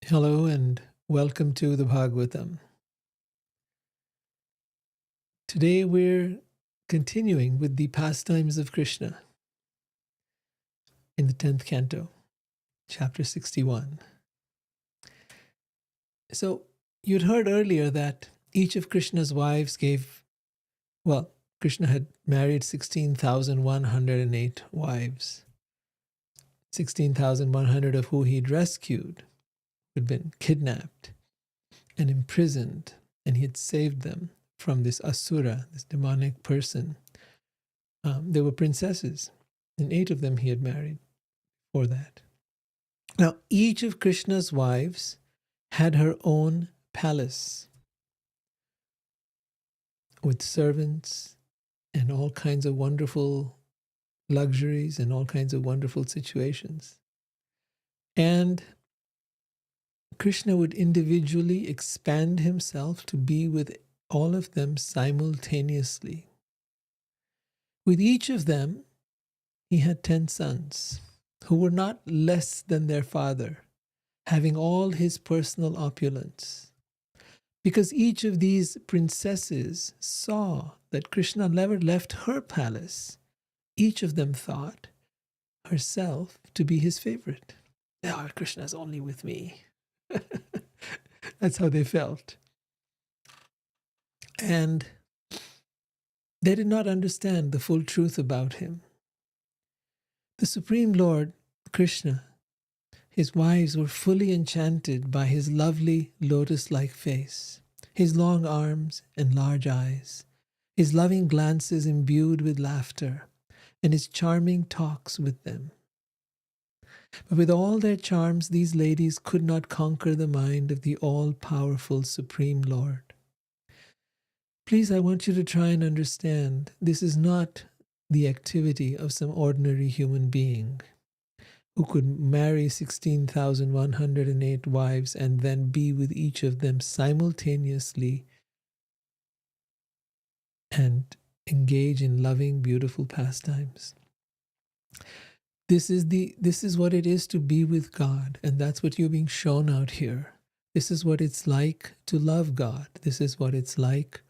Hello and welcome to the Bhagavatam. Today we're continuing with the pastimes of Krishna in the 10th canto, chapter 61. So you'd heard earlier that each of Krishna's wives Krishna had married 16,108 wives, 16,100 of who he'd rescued, who'd been kidnapped and imprisoned, and he had saved them from this asura, this demonic person. They were princesses, and 8 of them he had married for that. Now, each of Krishna's wives had her own palace with servants and all kinds of wonderful luxuries and all kinds of wonderful situations. And Krishna would individually expand himself to be with all of them simultaneously. With each of them, he had 10 sons who were not less than their father, having all his personal opulence. Because each of these princesses saw that Krishna never left her palace, each of them thought herself to be his favorite. Oh, Krishna's only with me. That's how they felt. And they did not understand the full truth about him. The Supreme Lord, Krishna, his wives were fully enchanted by his lovely lotus-like face, his long arms and large eyes, his loving glances imbued with laughter, and his charming talks with them. But with all their charms, these ladies could not conquer the mind of the all-powerful Supreme Lord. Please, I want you to try and understand, this is not the activity of some ordinary human being who could marry 16,108 wives and then be with each of them simultaneously and engage in loving, beautiful pastimes. This is what it is to be with God, and that's what you're being shown out here. This is what it's like to love God. This is what it's like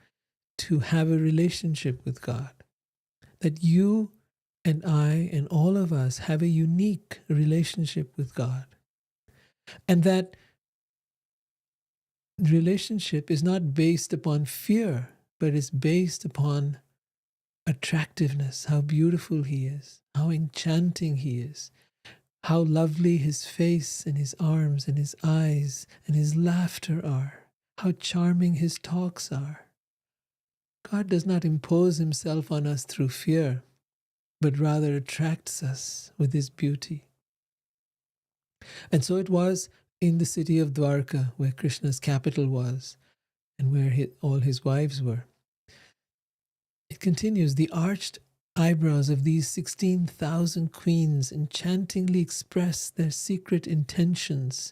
to have a relationship with God. That you and I and all of us have a unique relationship with God. And that relationship is not based upon fear, but is based upon attractiveness, how beautiful he is, how enchanting he is, how lovely his face and his arms and his eyes and his laughter are, how charming his talks are. God does not impose himself on us through fear, but rather attracts us with his beauty. And so it was in the city of Dwarka, where Krishna's capital was, and where all his wives were. It continues, the arched eyebrows of these 16,000 queens enchantingly express their secret intentions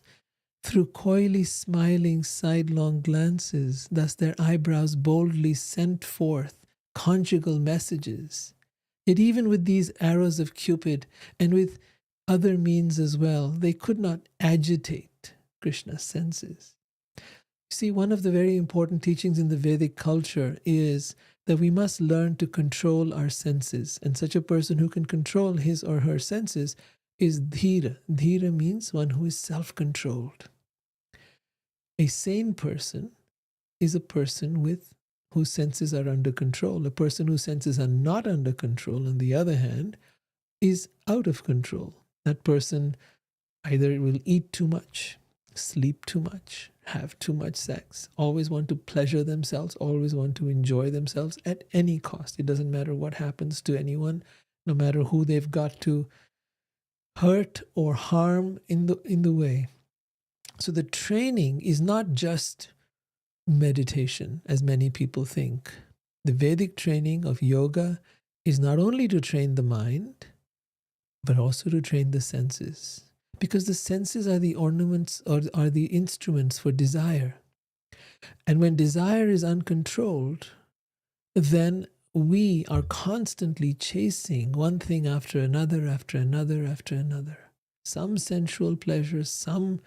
through coyly smiling sidelong glances. Thus their eyebrows boldly sent forth conjugal messages. Yet even with these arrows of Cupid and with other means as well, they could not agitate Krishna's senses. See, one of the very important teachings in the Vedic culture is that we must learn to control our senses. And such a person who can control his or her senses is dhira. Dhira means one who is self-controlled. A sane person is a person whose senses are under control. A person whose senses are not under control, on the other hand, is out of control. That person either will eat too much, sleep too much, have too much sex, always want to pleasure themselves, always want to enjoy themselves at any cost. It doesn't matter what happens to anyone, no matter who they've got to hurt or harm in the way. So the training is not just meditation, as many people think. The Vedic training of yoga is not only to train the mind, but also to train the senses. Because the senses are the ornaments or are the instruments for desire. And when desire is uncontrolled, then we are constantly chasing one thing after another, after another, after another. Some sensual pleasure, some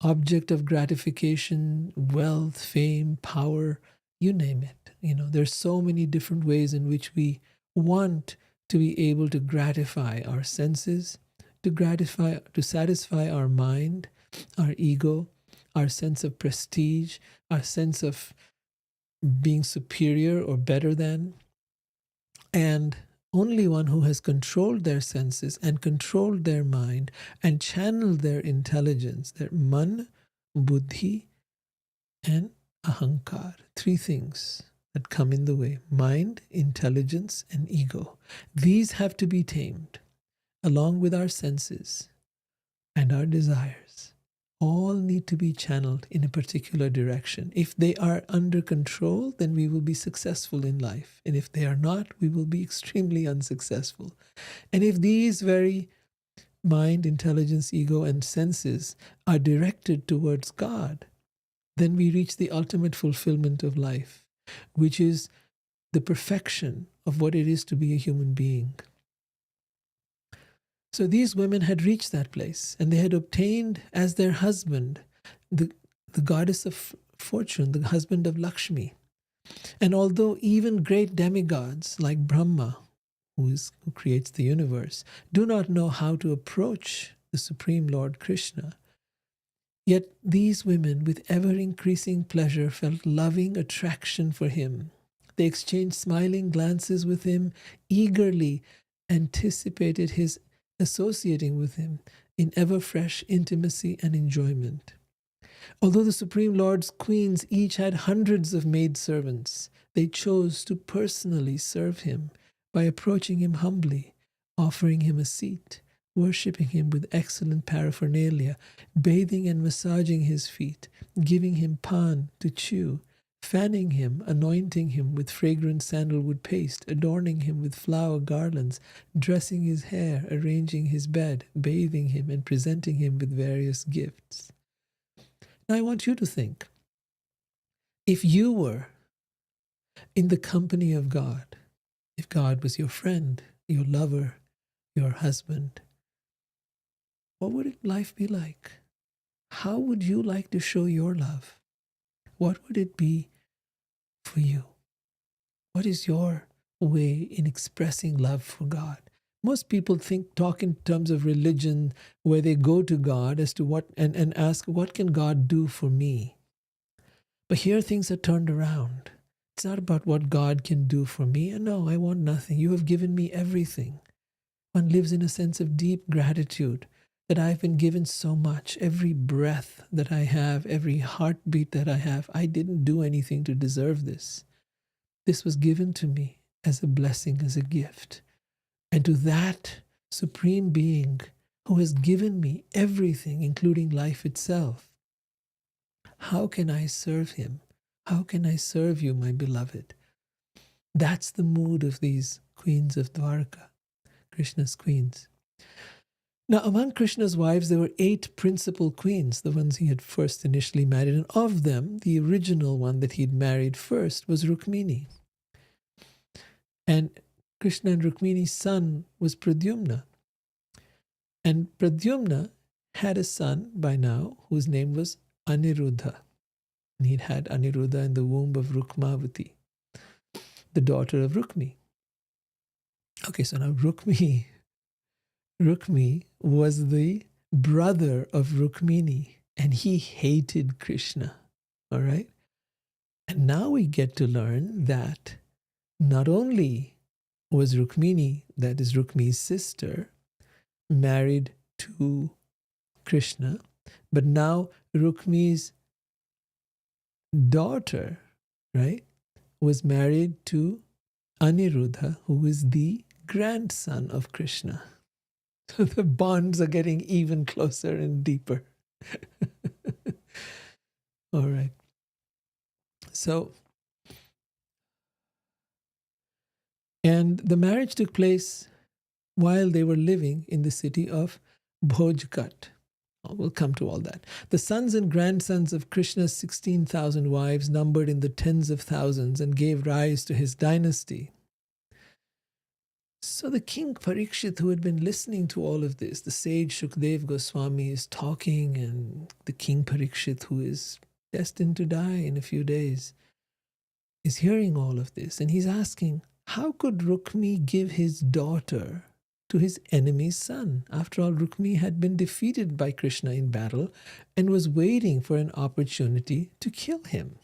object of gratification, wealth, fame, power, you name it. There's so many different ways in which we want to be able to gratify our senses, to satisfy our mind, our ego, our sense of prestige, our sense of being superior or better than. And only one who has controlled their senses and controlled their mind and channeled their intelligence, their man, buddhi, and ahankar, three things that come in the way: mind, intelligence, and ego. These have to be tamed along with our senses and our desires. All need to be channeled in a particular direction. If they are under control, then we will be successful in life. And if they are not, we will be extremely unsuccessful. And if these very mind, intelligence, ego, and senses are directed towards God, then we reach the ultimate fulfillment of life, which is the perfection of what it is to be a human being. So these women had reached that place, and they had obtained as their husband the goddess of fortune, the husband of Lakshmi. And although even great demigods like Brahma, who creates the universe, do not know how to approach the Supreme Lord Krishna, yet these women, with ever-increasing pleasure, felt loving attraction for him. They exchanged smiling glances with him, eagerly anticipated his associating with him in ever-fresh intimacy and enjoyment. Although the Supreme Lord's queens each had hundreds of maidservants, they chose to personally serve him by approaching him humbly, offering him a seat, worshipping him with excellent paraphernalia, bathing and massaging his feet, giving him pan to chew, fanning him, anointing him with fragrant sandalwood paste, adorning him with flower garlands, dressing his hair, arranging his bed, bathing him, and presenting him with various gifts. Now I want you to think, if you were in the company of God, if God was your friend, your lover, your husband, what would life be like? How would you like to show your love? What would it be for you? What is your way in expressing love for God? Most people talk in terms of religion, where they go to God as to what and ask, what can God do for me? But here things are turned around. It's not about what God can do for me. And no, I want nothing. You have given me everything. One lives in a sense of deep gratitude that I've been given so much. Every breath that I have, every heartbeat that I have, I didn't do anything to deserve this. This was given to me as a blessing, as a gift. And to that Supreme Being who has given me everything, including life itself, how can I serve him? How can I serve you, my beloved? That's the mood of these queens of Dwarka, Krishna's queens. Now, among Krishna's wives, there were 8 principal queens, the ones he had first initially married. And of them, the original one that he'd married first was Rukmini. And Krishna and Rukmini's son was Pradyumna. And Pradyumna had a son by now whose name was Aniruddha. And he'd had Aniruddha in the womb of Rukmavati, the daughter of Rukmi. Okay, so now Rukmi was the brother of Rukmini, and he hated Krishna. All right? And now we get to learn that not only was Rukmini, that is Rukmi's sister, married to Krishna, but now Rukmi's daughter, right, was married to Aniruddha, who is the grandson of Krishna. So the bonds are getting even closer and deeper. All right. So, and the marriage took place while they were living in the city of Bhojkat. We'll come to all that. The sons and grandsons of Krishna's 16,000 wives numbered in the tens of thousands and gave rise to his dynasty. So the king Parikshit, who had been listening to all of this, the sage Shukdev Goswami is talking, and the King Parikshit, who is destined to die in a few days, is hearing all of this, and he's asking, how could Rukmi give his daughter to his enemy's son? After all, Rukmi had been defeated by Krishna in battle and was waiting for an opportunity to kill him.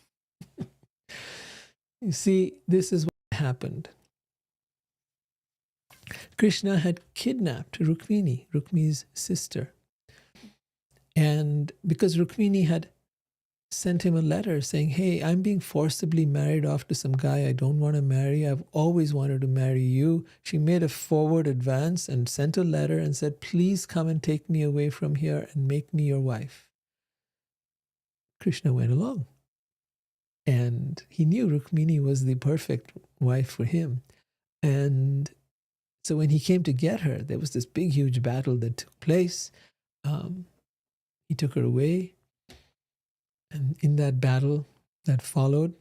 You see, this is what happened. Krishna had kidnapped Rukmini, Rukmi's sister. And because Rukmini had sent him a letter saying, hey, I'm being forcibly married off to some guy I don't want to marry. I've always wanted to marry you. She made a forward advance and sent a letter and said, please come and take me away from here and make me your wife. Krishna went along. And he knew Rukmini was the perfect wife for him. And so when he came to get her, there was this big, huge battle that took place. He took her away. And in that battle that followed,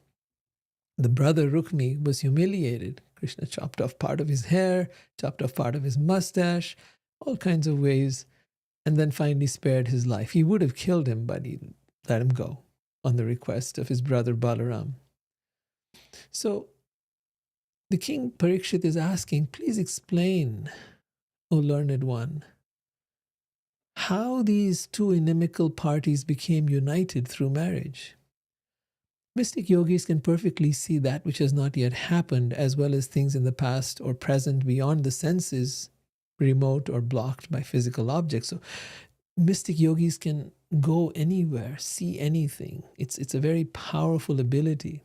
the brother Rukmi was humiliated. Krishna chopped off part of his hair, chopped off part of his mustache, all kinds of ways, and then finally spared his life. He would have killed him, but he let him go on the request of his brother Balaram. So the king Parikshit is asking, please explain, O learned one, how these two inimical parties became united through marriage. Mystic yogis can perfectly see that which has not yet happened, as well as things in the past or present beyond the senses, remote or blocked by physical objects. So mystic yogis can go anywhere, see anything. It's a very powerful ability.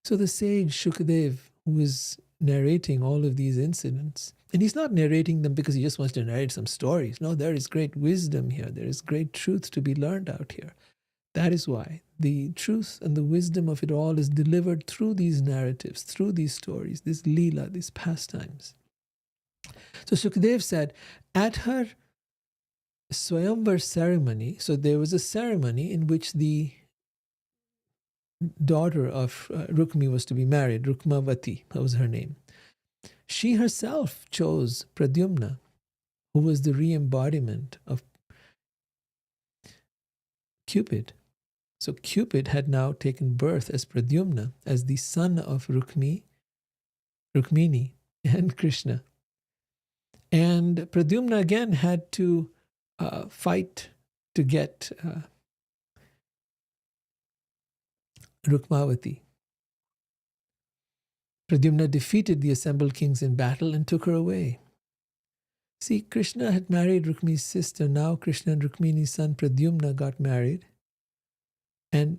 So the sage Shukadev, who is narrating all of these incidents, and he's not narrating them because he just wants to narrate some stories. No, there is great wisdom here. There is great truth to be learned out here. That is why the truth and the wisdom of it all is delivered through these narratives, through these stories, this leela, these pastimes. So Shukadev said, at her Swayamvar ceremony, so there was a ceremony in which the daughter of Rukmi was to be married, Rukmavati, that was her name. She herself chose Pradyumna, who was the re-embodiment of Cupid. So Cupid had now taken birth as Pradyumna, as the son of Rukmini, and Krishna. And Pradyumna again had to fight to get Rukmavati. Pradyumna defeated the assembled kings in battle and took her away. See, Krishna had married Rukmi's sister. Now Krishna and Rukmini's son Pradyumna got married. And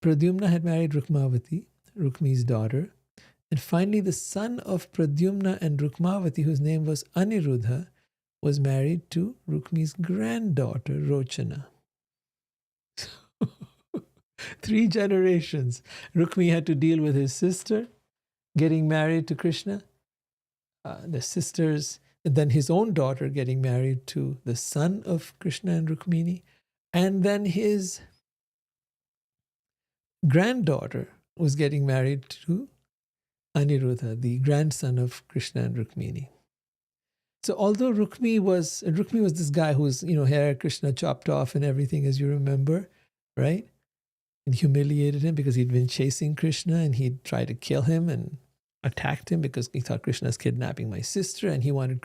Pradyumna had married Rukmavati, Rukmi's daughter. And finally, the son of Pradyumna and Rukmavati, whose name was Aniruddha, was married to Rukmi's granddaughter, Rochana. 3 generations. Rukmi had to deal with his sister getting married to Krishna, the sisters, and then his own daughter getting married to the son of Krishna and Rukmini, and then his granddaughter was getting married to Aniruddha, the grandson of Krishna and Rukmini. So although Rukmi was this guy whose hair Krishna chopped off and everything, as you remember, right? And humiliated him because he'd been chasing Krishna and he'd tried to kill him and attacked him because he thought Krishna's kidnapping my sister and he wanted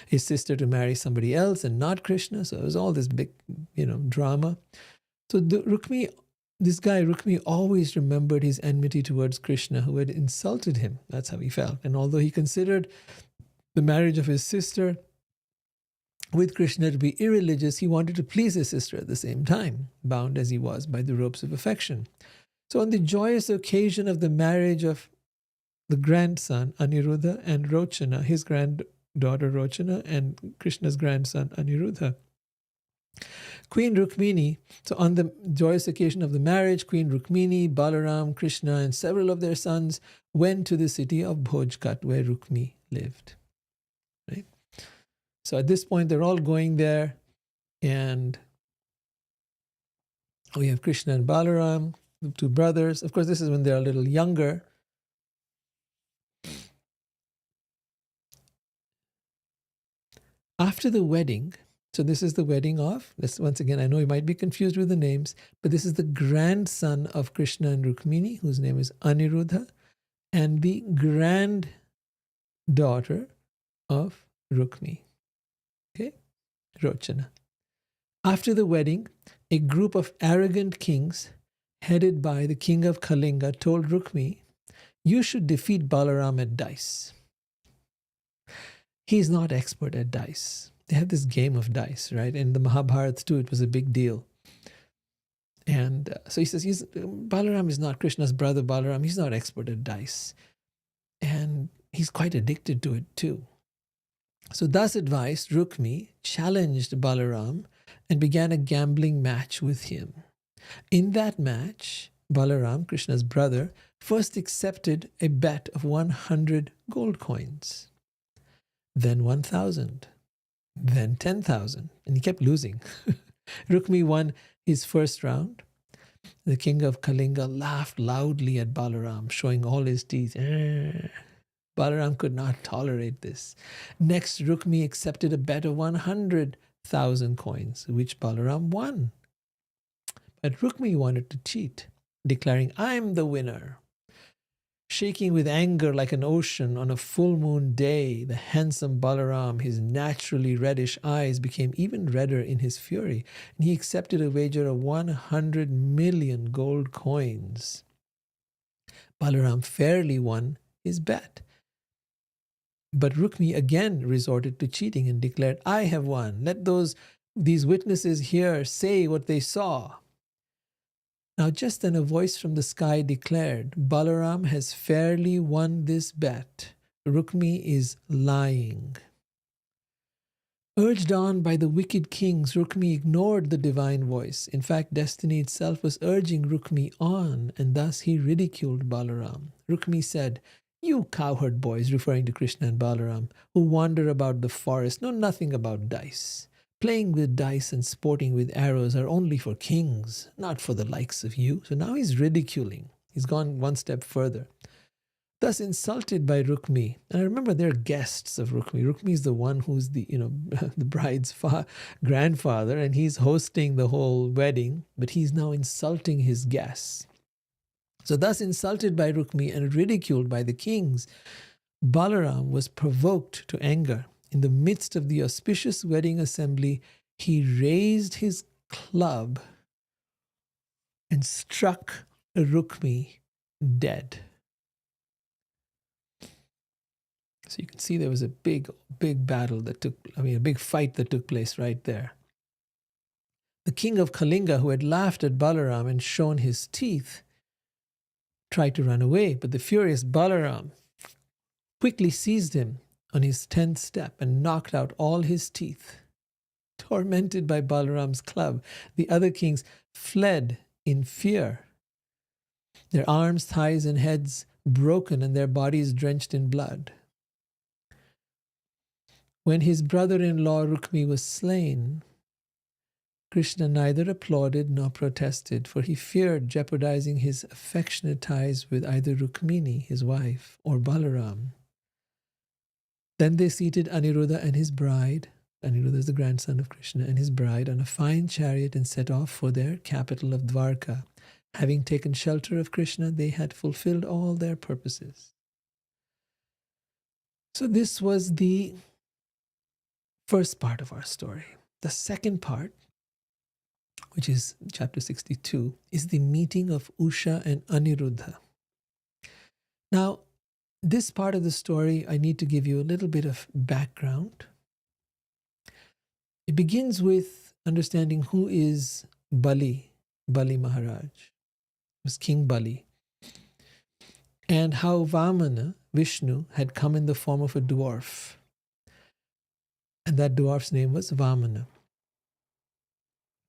his sister to marry somebody else and not Krishna. So it was all this big, drama. So this guy Rukmi always remembered his enmity towards Krishna, who had insulted him. That's how he felt. And although he considered the marriage of his sister with Krishna to be irreligious, he wanted to please his sister at the same time, bound as he was by the ropes of affection. So on the joyous occasion of the marriage of the grandson Aniruddha and Rochana, his granddaughter Rochana and Krishna's grandson Aniruddha, Queen Rukmini, so on the joyous occasion of the marriage, Queen Rukmini, Balaram, Krishna and several of their sons went to the city of Bhojkat where Rukmi lived. Right? So at this point, they're all going there, and we have Krishna and Balaram, the 2 brothers. Of course, this is when they're a little younger. After the wedding, So this is the wedding of, this, once again, I know you might be confused with the names, but this is the grandson of Krishna and Rukmini, whose name is Aniruddha, and the granddaughter of Rukmi. Okay, Rochana. After the wedding, a group of arrogant kings, headed by the king of Kalinga, told Rukmi, "You should defeat Balaram at dice. He's not expert at dice." They have this game of dice, right? In the Mahabharata too, it was a big deal. And so he says, Balaram is not Krishna's brother, Balaram. He's not expert at dice. And he's quite addicted to it too. So thus advised, Rukmi challenged Balaram and began a gambling match with him. In that match, Balaram, Krishna's brother, first accepted a bet of 100 gold coins, then 1,000, then 10,000, and he kept losing. Rukmi won his first round. The king of Kalinga laughed loudly at Balaram, showing all his teeth. Balaram could not tolerate this. Next, Rukmi accepted a bet of 100,000 coins, which Balaram won. But Rukmi wanted to cheat, declaring, "I'm the winner." Shaking with anger like an ocean on a full moon day, the handsome Balaram, his naturally reddish eyes became even redder in his fury, and he accepted a wager of 100 million gold coins. Balaram fairly won his bet. But Rukmi again resorted to cheating and declared, "I have won. Let these witnesses here say what they saw." Now just then a voice from the sky declared, "Balaram has fairly won this bet. Rukmi is lying." Urged on by the wicked kings, Rukmi ignored the divine voice. In fact, destiny itself was urging Rukmi on, and thus he ridiculed Balaram. Rukmi said, "You cowherd boys," referring to Krishna and Balaram, "who wander about the forest, know nothing about dice. Playing with dice and sporting with arrows are only for kings, not for the likes of you." So now he's ridiculing. He's gone one step further. Thus insulted by Rukmi, and I remember they're guests of Rukmi. Rukmi is the one who's the the bride's grandfather, and he's hosting the whole wedding, but he's now insulting his guests. So thus insulted by Rukmi and ridiculed by the kings, Balaram was provoked to anger. In the midst of the auspicious wedding assembly, he raised his club and struck Rukmi dead. So you can see there was a big battle a big fight that took place right there. The king of Kalinga, who had laughed at Balaram and shown his teeth, tried to run away, but the furious Balaram quickly seized him on his 10th step and knocked out all his teeth. Tormented by Balaram's club, the other kings fled in fear, their arms, thighs, and heads broken and their bodies drenched in blood. When his brother-in-law Rukmi was slain, Krishna neither applauded nor protested, for he feared jeopardizing his affectionate ties with either Rukmini, his wife, or Balaram. Then they seated Aniruddha and his bride, Aniruddha is the grandson of Krishna, and his bride on a fine chariot and set off for their capital of Dwarka. Having taken shelter of Krishna, they had fulfilled all their purposes. So this was the first part of our story. The second part, which is chapter 62, is the meeting of Usha and Aniruddha. Now, this part of the story, I need to give you a little bit of background. It begins with understanding who is Bali Maharaj. It was King Bali. And how Vamana, Vishnu, had come in the form of a dwarf. And that dwarf's name was Vamana.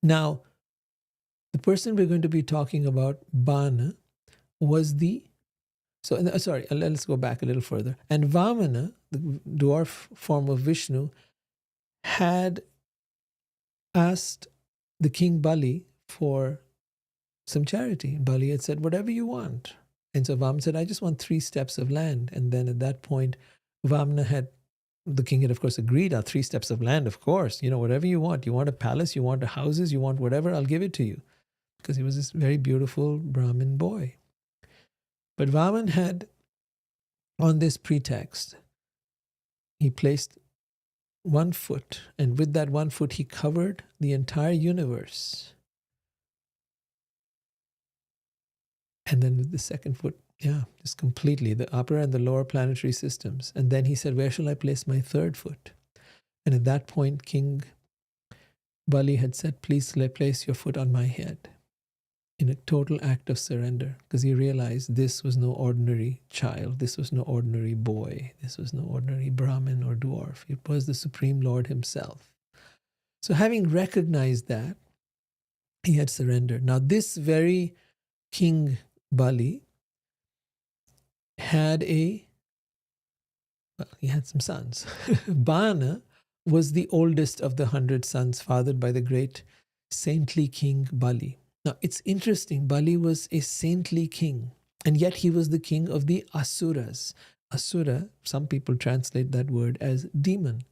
Now, the person we're going to be talking about, Bana, was let's go back a little further. And Vamana, the dwarf form of Vishnu, had asked the king Bali for some charity. Bali had said, "Whatever you want." And so Vamana said, "I just want 3 steps of land." And then at that point, Vamana had the king had, of course, agreed. 3 steps of land, of course. Whatever you want. You want a palace, you want houses, you want whatever, I'll give it to you. Because he was this very beautiful Brahmin boy. But Vaman had, on this pretext, he placed 1 foot, and with that 1 foot, he covered the entire universe. And then with the 2nd foot, just completely, the upper and the lower planetary systems. And then he said, where shall I place my 3rd foot? And at that point, King Bali had said, please place your foot on my head, in a total act of surrender, because he realized this was no ordinary child, this was no ordinary boy, this was no ordinary Brahmin or dwarf. It was the Supreme Lord himself. So having recognized that, he had surrendered. Now this very King Bali had he had some sons. Bana was the oldest of the 100 sons fathered by the great saintly King Bali. Now, it's interesting. Bali was a saintly king, and yet he was the king of the Asuras. Asura, some people translate that word as demon.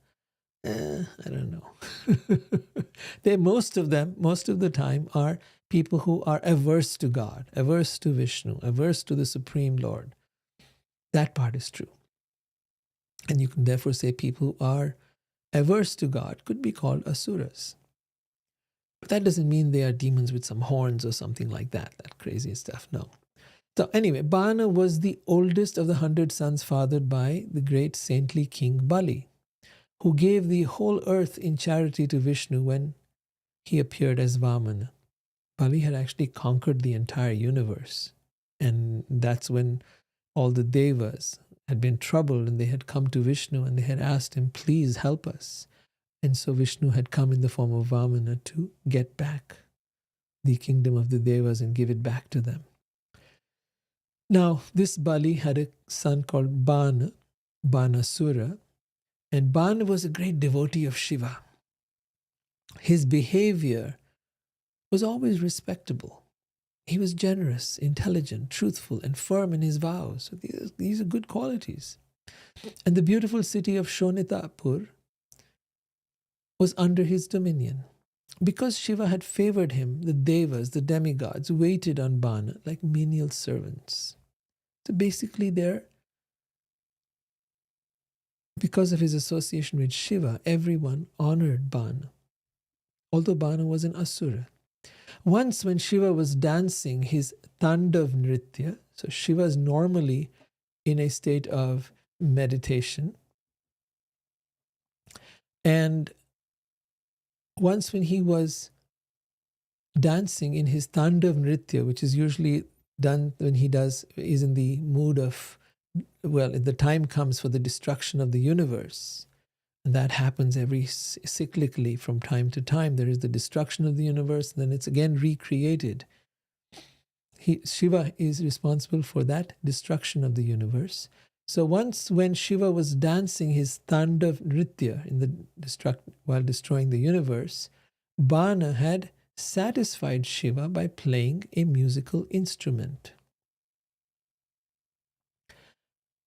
I don't know. Most of the time, are people who are averse to God, averse to Vishnu, averse to the Supreme Lord. That part is true. And you can therefore say people who are averse to God could be called Asuras. But that doesn't mean they are demons with some horns or something like that crazy stuff, no. So anyway, Bana was the oldest of the 100 sons fathered by the great saintly King Bali, who gave the whole earth in charity to Vishnu when he appeared as Vamana. Bali had actually conquered the entire universe. And that's when all the devas had been troubled and they had come to Vishnu and they had asked him, please help us. And so Vishnu had come in the form of Vamana to get back the kingdom of the devas and give it back to them. Now, this Bali had a son called Bana, Banasura, and Bana was a great devotee of Shiva. His behavior was always respectable. He was generous, intelligent, truthful, and firm in his vows. So these are good qualities. And the beautiful city of Shonitapur was under his dominion. Because Shiva had favored him, the devas, the demigods, waited on Bana like menial servants. So basically because of his association with Shiva, everyone honored Bana, although Bana was an Asura. Once when Shiva was dancing his Tandav Nritya, so Shiva is normally in a state of meditation, and once when he was dancing in his Tandav Nritya, which is usually done when is in the mood of, the time comes for the destruction of the universe. And that happens cyclically from time to time. There is the destruction of the universe, and then it's again recreated. Shiva is responsible for that destruction of the universe. So once when Shiva was dancing his Tandav Nritya while destroying the universe, Bana had satisfied Shiva by playing a musical instrument,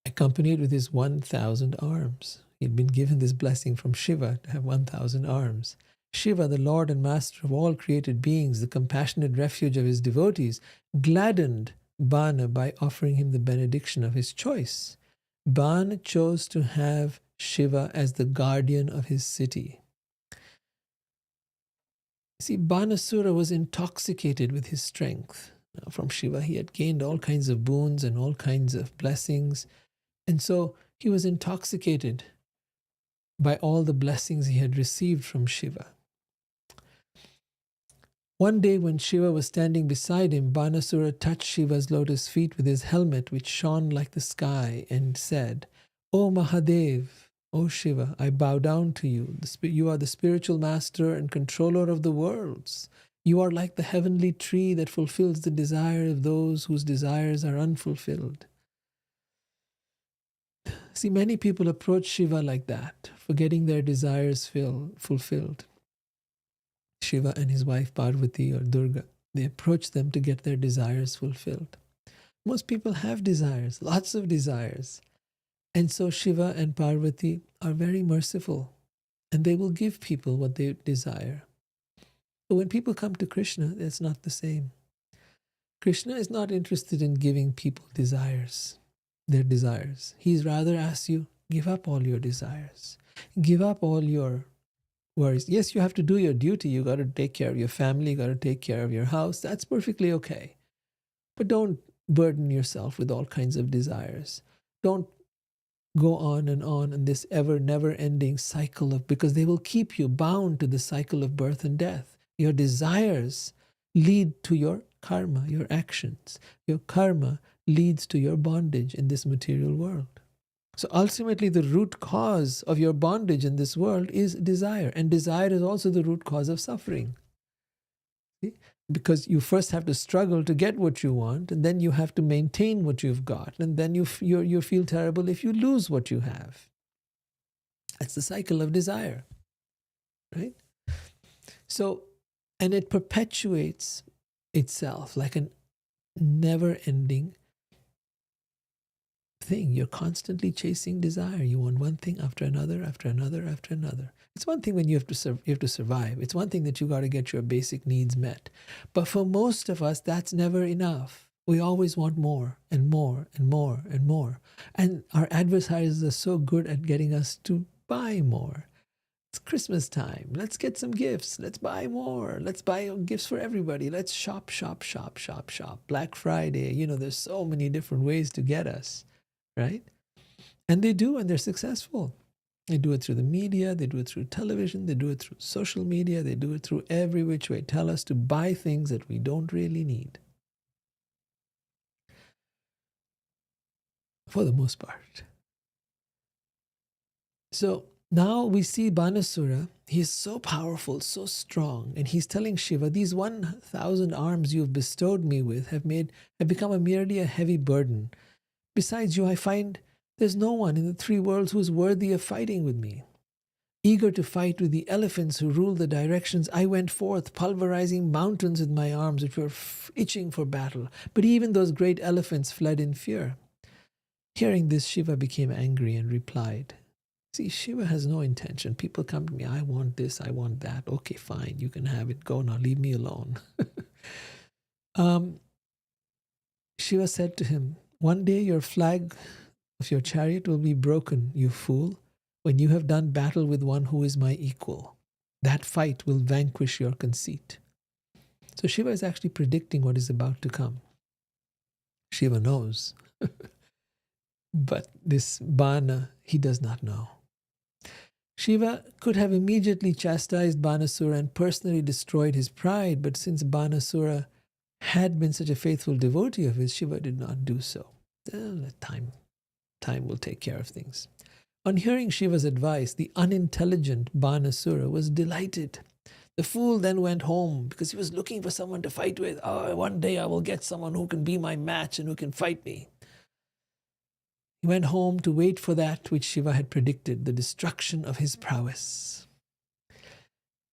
accompanied with his 1,000 arms. He had been given this blessing from Shiva to have 1,000 arms. Shiva, the Lord and Master of all created beings, the compassionate refuge of his devotees, gladdened Bana by offering him the benediction of his choice. Bana chose to have Shiva as the guardian of his city. See, Banasura was intoxicated with his strength. Now, from Shiva, he had gained all kinds of boons and all kinds of blessings. And so he was intoxicated by all the blessings he had received from Shiva. One day when Shiva was standing beside him, Banasura touched Shiva's lotus feet with his helmet, which shone like the sky, and said, "O Mahadev, O Shiva, I bow down to you. You are the spiritual master and controller of the worlds. You are like the heavenly tree that fulfills the desire of those whose desires are unfulfilled." See, many people approach Shiva like that, forgetting their desires fulfilled. Shiva and his wife Parvati or Durga, they approach them to get their desires fulfilled. Most people have desires, lots of desires. And so Shiva and Parvati are very merciful, and they will give people what they desire. But when people come to Krishna, it's not the same. Krishna is not interested in giving people their desires. He's rather asks you, give up all your desires. Give up all your worries. Yes, you have to do your duty. You got to take care of your family. You got to take care of your house. That's perfectly okay. But don't burden yourself with all kinds of desires. Don't go on in this never ending cycle because they will keep you bound to the cycle of birth and death. Your desires lead to your karma, your actions. Your karma leads to your bondage in this material world. So ultimately, the root cause of your bondage in this world is desire. And desire is also the root cause of suffering. See? Because you first have to struggle to get what you want, and then you have to maintain what you've got. And then you feel terrible if you lose what you have. That's the cycle of desire, right? So, and it perpetuates itself like a never-ending thing. You're constantly chasing desire. You want one thing after another, after another, after another. It's one thing when you have to survive. It's one thing that you got to get your basic needs met. But for most of us, that's never enough. We always want more and more and more and more. And our advertisers are so good at getting us to buy more. It's Christmas time. Let's get some gifts. Let's buy more. Let's buy gifts for everybody. Let's shop, shop, shop, shop, shop. Black Friday. There's so many different ways to get us, right? And they do, and they're successful. They do it through the media. They do it through television. They do it through social media. They do it through every which way. Tell us to buy things that we don't really need. For the most part. So now we see Banasura. He is so powerful, so strong, and he's telling Shiva, these 1,000 arms you've bestowed me with have become merely a heavy burden. Besides you, I find there's no one in the three worlds who is worthy of fighting with me. Eager to fight with the elephants who rule the directions, I went forth, pulverizing mountains with my arms, which were itching for battle. But even those great elephants fled in fear. Hearing this, Shiva became angry and replied, see, Shiva has no intention. People come to me, I want this, I want that. Okay, fine, you can have it. Go now, leave me alone. Shiva said to him, one day your flag of your chariot will be broken, you fool, when you have done battle with one who is my equal. That fight will vanquish your conceit. So Shiva is actually predicting what is about to come. Shiva knows. But this Bana, he does not know. Shiva could have immediately chastised Banasura and personally destroyed his pride, but since Banasura had been such a faithful devotee of his, Shiva did not do so. Time will take care of things. On hearing Shiva's advice, the unintelligent Banasura was delighted. The fool then went home because he was looking for someone to fight with. Oh, one day I will get someone who can be my match and who can fight me. He went home to wait for that which Shiva had predicted, the destruction of his prowess.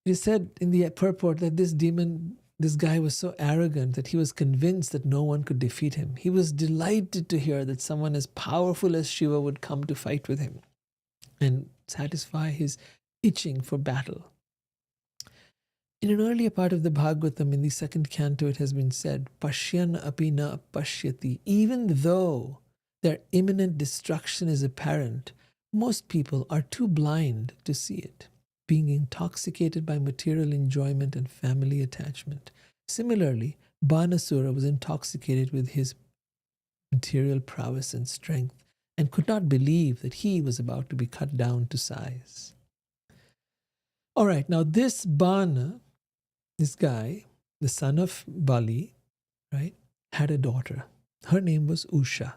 It is said in the purport that this guy was so arrogant that he was convinced that no one could defeat him. He was delighted to hear that someone as powerful as Shiva would come to fight with him and satisfy his itching for battle. In an earlier part of the Bhagavatam, in the second canto, it has been said, Pashyan api na pashyati. Even though their imminent destruction is apparent, most people are too blind to see it, being intoxicated by material enjoyment and family attachment. Similarly, Banasura was intoxicated with his material prowess and strength and could not believe that he was about to be cut down to size. All right, now this Bana, this guy, the son of Bali, right, had a daughter. Her name was Usha.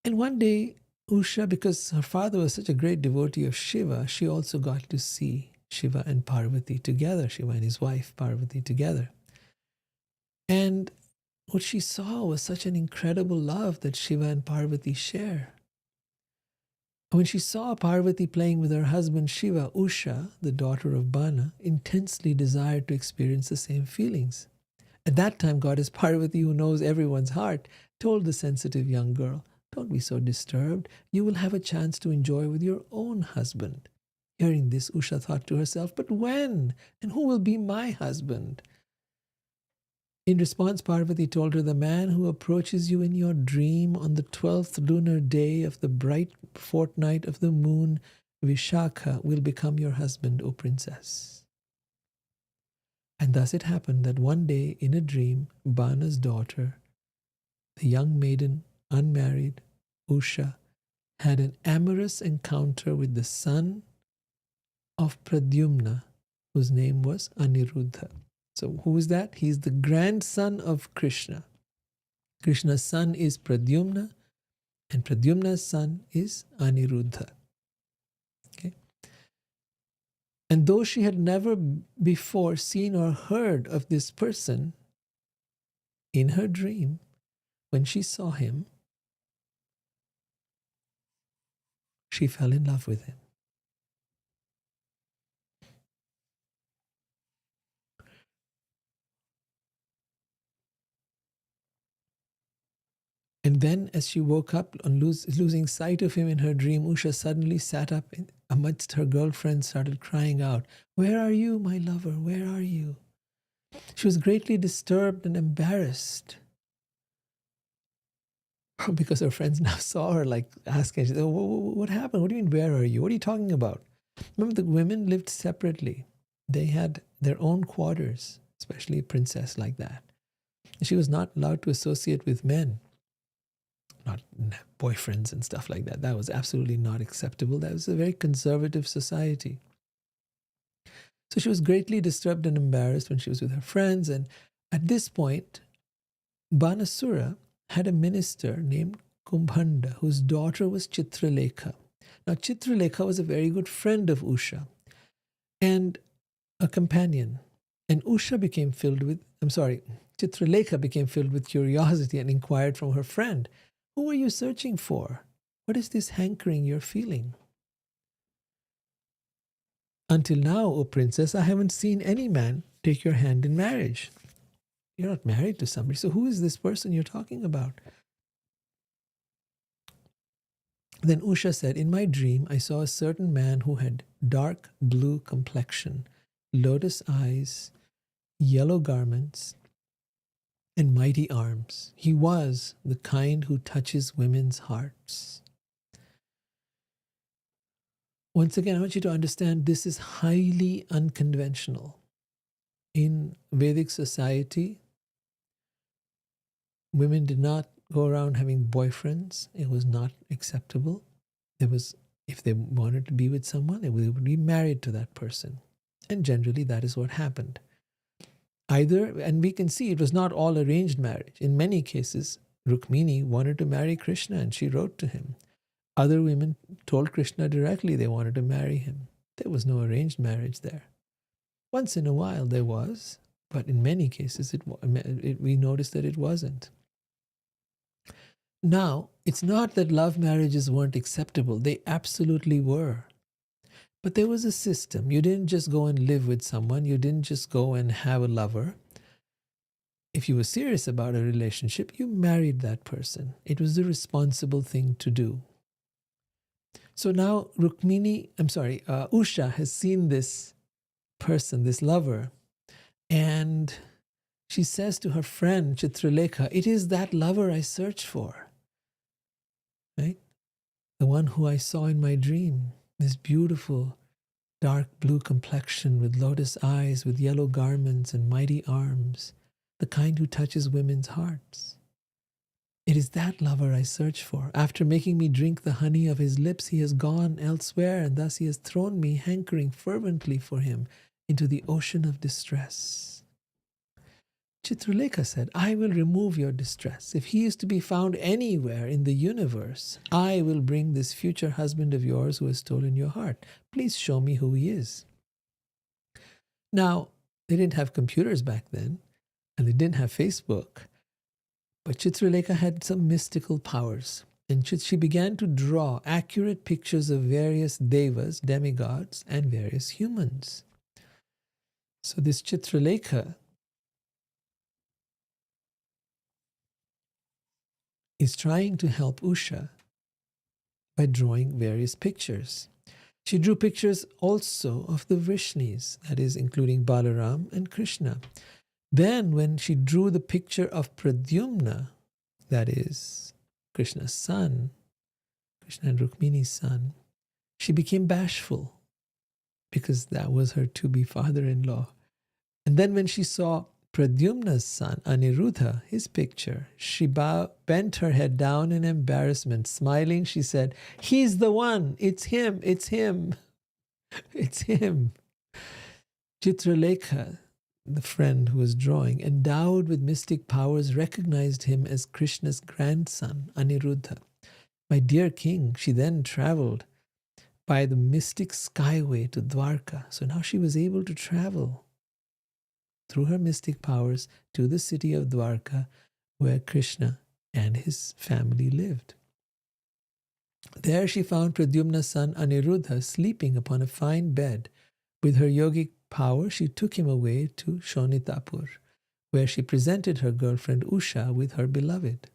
And one day, Usha, because her father was such a great devotee of Shiva, she also got to see Shiva and Parvati together, Shiva and his wife Parvati together. And what she saw was such an incredible love that Shiva and Parvati share. When she saw Parvati playing with her husband Shiva, Usha, the daughter of Bana, intensely desired to experience the same feelings. At that time, Goddess Parvati, who knows everyone's heart, told the sensitive young girl, Don't be so disturbed. You will have a chance to enjoy with your own husband. Hearing this, Usha thought to herself, but when? And who will be my husband? In response, Parvati told her, the man who approaches you in your dream on the 12th lunar day of the bright fortnight of the moon, Vishakha, will become your husband, O princess. And thus it happened that one day in a dream, Bana's daughter, the young maiden, unmarried, Usha, had an amorous encounter with the son of Pradyumna, whose name was Aniruddha. So who is that? He's the grandson of Krishna. Krishna's son is Pradyumna, and Pradyumna's son is Aniruddha. Okay? And though she had never before seen or heard of this person, in her dream, when she saw him, she fell in love with him. And then, as she woke up on losing sight of him in her dream, Usha suddenly sat up amidst her girlfriends, started crying out, "Where are you, my lover? Where are you?" She was greatly disturbed and embarrassed because her friends now saw her like asking, she said, "Oh, what happened? What do you mean, where are you? What are you talking about?" Remember, the women lived separately. They had their own quarters, especially a princess like that. She was not allowed to associate with men, not boyfriends and stuff like that. That was absolutely not acceptable. That was a very conservative society. So she was greatly disturbed and embarrassed when she was with her friends. And at this point, Banasura had a minister named Kumbhanda, whose daughter was Chitralekha. Now, Chitralekha was a very good friend of Usha and a companion. And Usha became filled with, Chitralekha became filled with curiosity and inquired from her friend, "Who are you searching for? What is this hankering you're feeling?" "Until now, O princess, I haven't seen any man take your hand in marriage." You're not married to somebody, so who is this person you're talking about? Then Usha said, "In my dream, I saw a certain man who had dark blue complexion, lotus eyes, yellow garments, and mighty arms. He was the kind who touches women's hearts." Once again, I want you to understand this is highly unconventional. In Vedic society, women did not go around having boyfriends. It was not acceptable. If they wanted to be with someone, they would be married to that person. And generally, that is what happened. And we can see it was not all arranged marriage. In many cases, Rukmini wanted to marry Krishna and she wrote to him. Other women told Krishna directly they wanted to marry him. There was no arranged marriage there. Once in a while there was, but in many cases we noticed that it wasn't. Now, it's not that love marriages weren't acceptable. They absolutely were. But there was a system. You didn't just go and live with someone. You didn't just go and have a lover. If you were serious about a relationship, you married that person. It was the responsible thing to do. So now Usha has seen this person, this lover, and she says to her friend Chitralekha, "It is that lover I search for, right? The one who I saw in my dream, this beautiful dark blue complexion with lotus eyes, with yellow garments and mighty arms, the kind who touches women's hearts. It is that lover I search for. After making me drink the honey of his lips, he has gone elsewhere, and thus he has thrown me, hankering fervently for him, into the ocean of distress." Chitralekha said, "I will remove your distress. If he is to be found anywhere in the universe, I will bring this future husband of yours who has stolen your heart. Please show me who he is." Now, they didn't have computers back then, and they didn't have Facebook. But Chitralekha had some mystical powers, and she began to draw accurate pictures of various devas, demigods, and various humans. So this Chitralekha is trying to help Usha by drawing various pictures. She drew pictures also of the Vrishnis, that is, including Balaram and Krishna. Then, when she drew the picture of Pradyumna, that is, Krishna's son, Krishna and Rukmini's son, she became bashful because that was her to-be father-in-law. And then when she saw Pradyumna's son, Aniruddha, his picture, she bent her head down in embarrassment. Smiling, she said, "He's the one. It's him. It's him. It's him." Chitralekha, the friend who was drawing, endowed with mystic powers, recognized him as Krishna's grandson, Aniruddha. "My dear king," she then traveled by the mystic skyway to Dwarka. So now she was able to travel through her mystic powers to the city of Dwarka, where Krishna and his family lived. There she found Pradyumna's son Aniruddha sleeping upon a fine bed. With her yogic power, she took him away to Shonitapur, where she presented her girlfriend Usha with her beloved.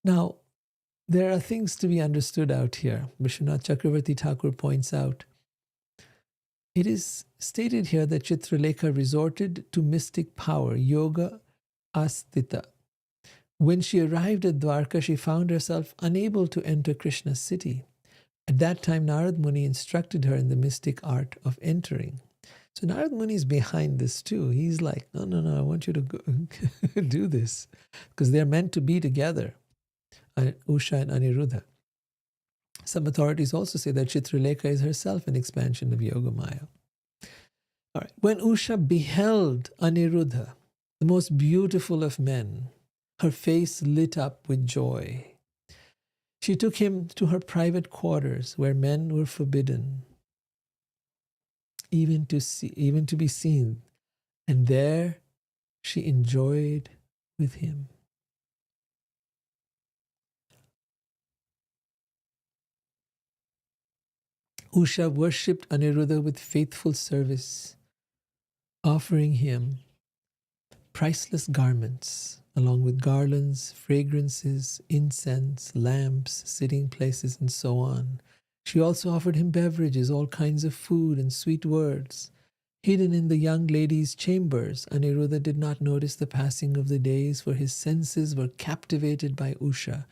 Now, there are things to be understood out here. Vishwanath Chakravarti Thakur points out, it is stated here that Chitralekha resorted to mystic power, yoga astita. When she arrived at Dwarka, she found herself unable to enter Krishna's city. At that time, Narad Muni instructed her in the mystic art of entering. So Narad Muni is behind this too. He's like, no, I want you to go do this, because they're meant to be together, Usha and Aniruddha. Some authorities also say that Chitralekha is herself an expansion of Yogamaya. All right. When Usha beheld Aniruddha, the most beautiful of men, her face lit up with joy. She took him to her private quarters where men were forbidden even to be seen, and there she enjoyed with him. Usha worshipped Aniruddha with faithful service, offering him priceless garments, along with garlands, fragrances, incense, lamps, sitting places, and so on. She also offered him beverages, all kinds of food, and sweet words. Hidden in the young lady's chambers, Aniruddha did not notice the passing of the days, for his senses were captivated by Usha,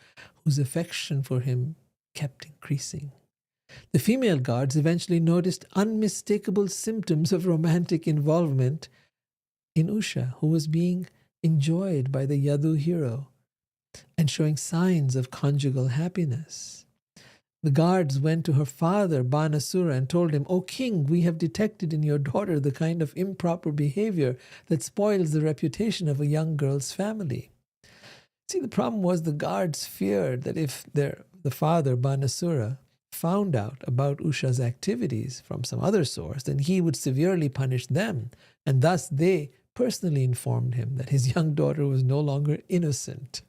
whose affection for him kept increasing. The female guards eventually noticed unmistakable symptoms of romantic involvement in Usha, who was being enjoyed by the Yadu hero and showing signs of conjugal happiness. The guards went to her father, Banasura, and told him, "O king, we have detected in your daughter the kind of improper behavior that spoils the reputation of a young girl's family." See, the problem was the guards feared that if the father, Banasura, found out about Usha's activities from some other source, then he would severely punish them, and thus they personally informed him that his young daughter was no longer innocent.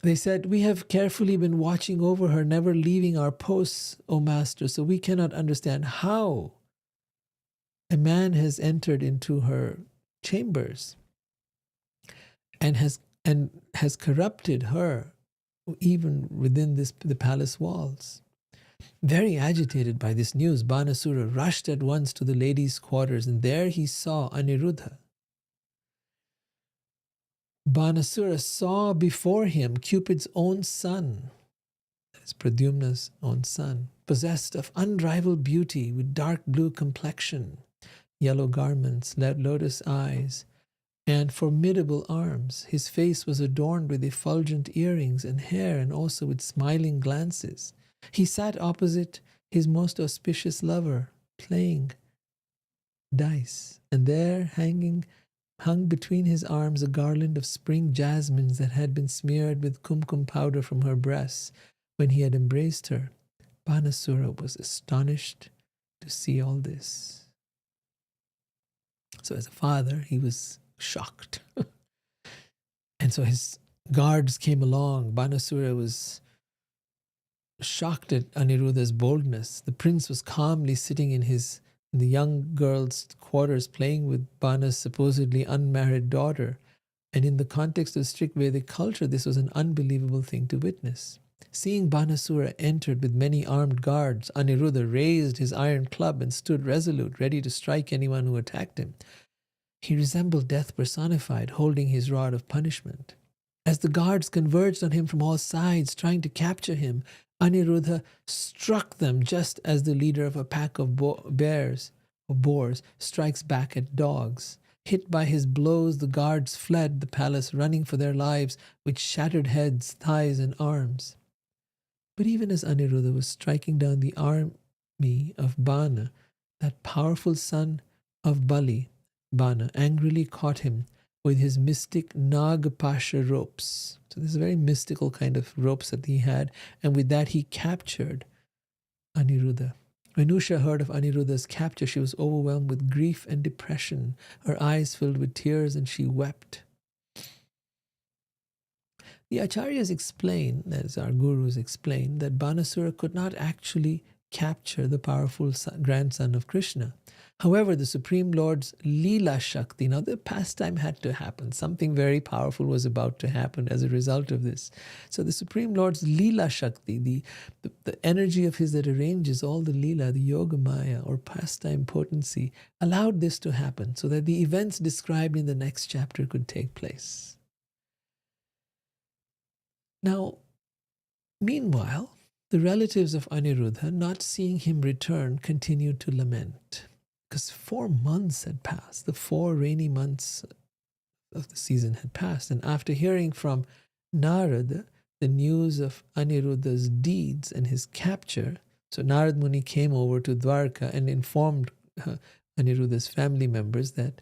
They said, "We have carefully been watching over her, never leaving our posts, O master, so we cannot understand how a man has entered into her chambers and has corrupted her even within the palace walls." Very agitated by this news, Banasura rushed at once to the lady's quarters, and there he saw Aniruddha. Banasura saw before him Cupid's own son, that is Pradyumna's own son, possessed of unrivaled beauty with dark blue complexion, yellow garments, lotus eyes, and formidable arms. His face was adorned with effulgent earrings and hair, and also with smiling glances. He sat opposite his most auspicious lover, playing dice, and there hung between his arms a garland of spring jasmines that had been smeared with kumkum powder from her breasts. When he had embraced her, Banasura was astonished to see all this. So as a father, he was shocked. And so his guards came along. Banasura was shocked at Aniruddha's boldness. The prince was calmly sitting in the young girl's quarters, playing with Bana's supposedly unmarried daughter. And in the context of strict Vedic culture, this was an unbelievable thing to witness. Seeing Banasura entered with many armed guards, Aniruddha raised his iron club and stood resolute, ready to strike anyone who attacked him. He resembled death personified, holding his rod of punishment. As the guards converged on him from all sides, trying to capture him, Aniruddha struck them just as the leader of a pack of boars strikes back at dogs. Hit by his blows, the guards fled the palace, running for their lives, with shattered heads, thighs, and arms. But even as Aniruddha was striking down the army of Bana, that powerful son of Bali, Bana, angrily caught him with his mystic Nagapasha ropes. So this is a very mystical kind of ropes that he had, and with that he captured Aniruddha. When Usha heard of Aniruddha's capture, she was overwhelmed with grief and depression. Her eyes filled with tears and she wept. The Acharyas explain, as our gurus explain, that Banasura could not actually capture the powerful grandson of Krishna. However, the Supreme Lord's Leela Shakti, now the pastime had to happen. Something very powerful was about to happen as a result of this. So the Supreme Lord's Leela Shakti, the energy of his that arranges all the Leela, the Yoga Maya or pastime potency, allowed this to happen so that the events described in the next chapter could take place. Now, meanwhile, the relatives of Aniruddha, not seeing him return, continued to lament. Because 4 months had passed, the 4 rainy months of the season had passed. And after hearing from Narada the news of Aniruddha's deeds and his capture, so Narad Muni came over to Dwarka and informed Aniruddha's family members that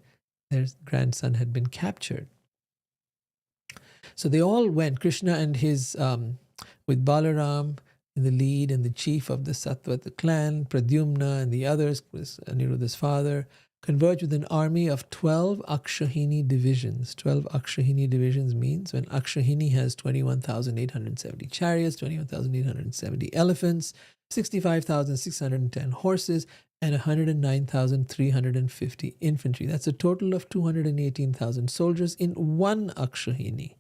their grandson had been captured. So they all went, Krishna and his, with Balaram in the lead and the chief of the Satvata clan, Pradyumna and the others, was Aniruddha's father, converged with an army of 12 Akshahini divisions. 12 Akshahini divisions means when Akshahini has 21,870 chariots, 21,870 elephants, 65,610 horses, and 109,350 infantry. That's a total of 218,000 soldiers in one Akshahini.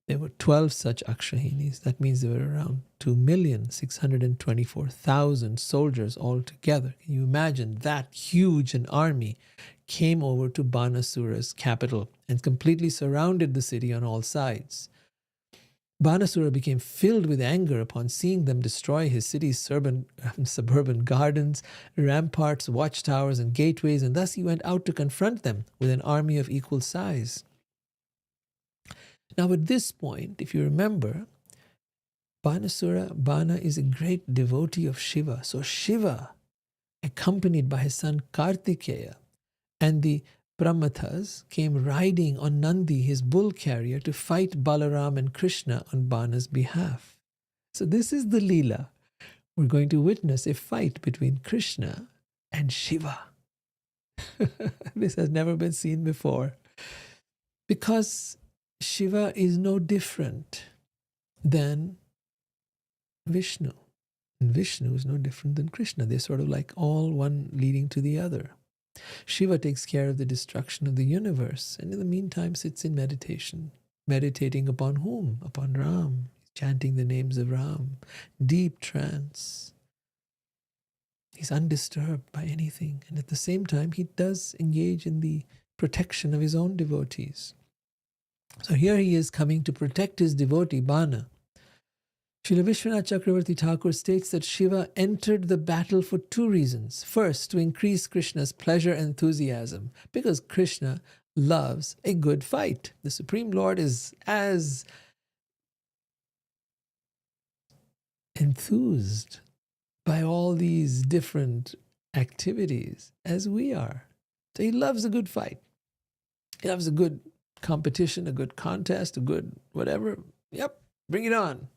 There were 12 such Akshahinis. That means there were around 2,624,000 soldiers altogether. Can you imagine that huge an army came over to Banasura's capital and completely surrounded the city on all sides? Banasura became filled with anger upon seeing them destroy his city's suburban gardens, ramparts, watchtowers, and gateways, and thus he went out to confront them with an army of equal size. Now at this point, if you remember, Bana is a great devotee of Shiva. So Shiva, accompanied by his son Kartikeya, and the Pramathas came riding on Nandi, his bull carrier, to fight Balaram and Krishna on Bana's behalf. So this is the Leela. We're going to witness a fight between Krishna and Shiva. This has never been seen before. Because Shiva is no different than Vishnu. And Vishnu is no different than Krishna. They're sort of like all one leading to the other. Shiva takes care of the destruction of the universe, and in the meantime sits in meditation. Meditating upon whom? Upon Ram. Chanting the names of Ram. Deep trance. He's undisturbed by anything. And at the same time, he does engage in the protection of his own devotees. So here he is coming to protect his devotee, Bana. Srila Vishwanath Chakravarti Thakur states that Shiva entered the battle for 2 reasons. First, to increase Krishna's pleasure and enthusiasm, because Krishna loves a good fight. The Supreme Lord is as enthused by all these different activities as we are. So he loves a good fight. He loves a good competition, a good contest, a good whatever. Yep, bring it on.